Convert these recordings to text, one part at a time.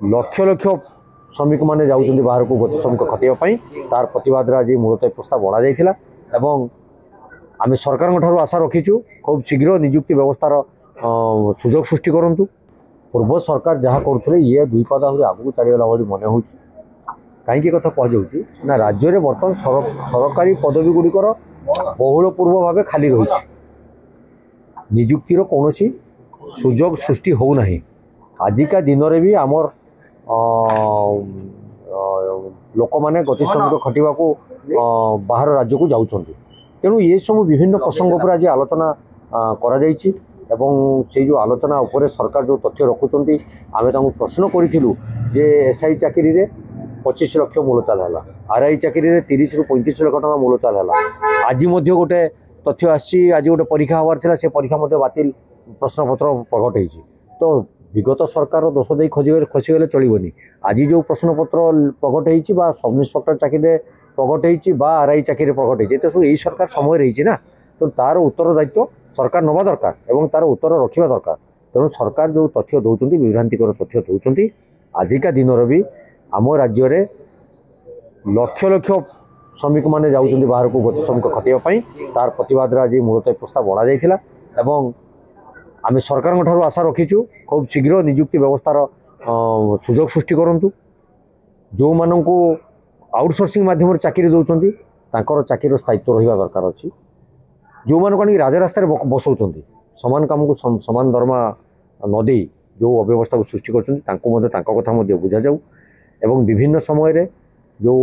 लक्ष लक्ष श्रमिक मैंने जाऊँच बाहर को गति श्रमिक खटाई तार प्रतिवाद आज मुलतवी प्रस्ताव बना जाता एवं आम सरकार आशा रखीचु खूब शीघ्र निजुक्ति व्यवस्थार सुजोग सृष्टि करूँ। पूर्व सरकार जहाँ करुले ये दुई पाद आगू चलीगला भाई मन हो कहीं कथा कहुच्छी ना राज्य में बर्तमान सरकारी पदवी गुड़िकर बहुल पूर्व भाव खाली रही निजुक्तिर कौन सुजोग सृष्टि होना आजिका दिन में भी आमर लोक मैंने गति श्रमिक खटिया को बाहर राज्य को जाऊँ तेणु ये सब विभिन्न प्रसंग पर आज आलोचना से जो आलोचना उपरे सरकार जो तथ्य रखुंट आम प्रश्न करूँ जे एसआई चाकरी रे 25 लाख मूलचाल है आरआई चाकरी रे 30 ରୁ 35 लाख टका मूलचाल है। आज गोटे तथ्य आसी आज गोटे परीक्षा हबार से परीक्षा बातिल प्रश्नपत्र प्रकट होती तो विगत सरकार दोष दे खसीगले चलनी आज जो प्रश्नपत्र प्रकट होती सब इन्स्पेक्टर चाकरी प्रकट होती आरआई चाकरी प्रकट होती तो सब यही सरकार समय रही ना तो तार उत्तर दायित्व सरकार नवा दरकार एवं तार उत्तर रखा दरकार तेणु सरकार जो तथ्य दौरान विभ्रांतिकर तथ्य दौरान आजिका दिन भी आम राज्य में लक्ष लक्ष श्रमिक मैंने जाऊँच बाहर को गति श्रमिक खटाई तार प्रतिवाद आज मुलतवी प्रस्ताव बना जाता एवं आम सरकार आशा रखीचु खूब शीघ्र निजुक्ति व्यवस्थार सुजोग सृष्टि करूँ। जो मानू आउटसोर्सिंग माध्यम चाकरी दौरान तांकर चाकरी स्थायित्व रहा दरकार अच्छी जो मानक राजरास्त बसौं समान काम को समान दरमा नदे जो अव्यवस्था को सृष्टि कर कथा बुझा जाऊ एवं विभिन्न समय जो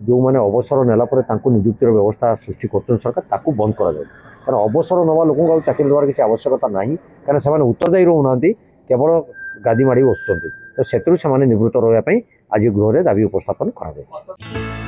जो माने अवसर नेला निजुक्तिर व्यवस्था सृष्टि कर सरकार ताकू बंद करा जाए कारण अवसर नवा लोक चाकरी देवार किसी आवश्यकता ना कारण से उत्तरदायी रोना केवल गादी माड़ी बसुँच तो से निवृत्त रहा आज गृह में दाबी उपस्थापन करा जाए।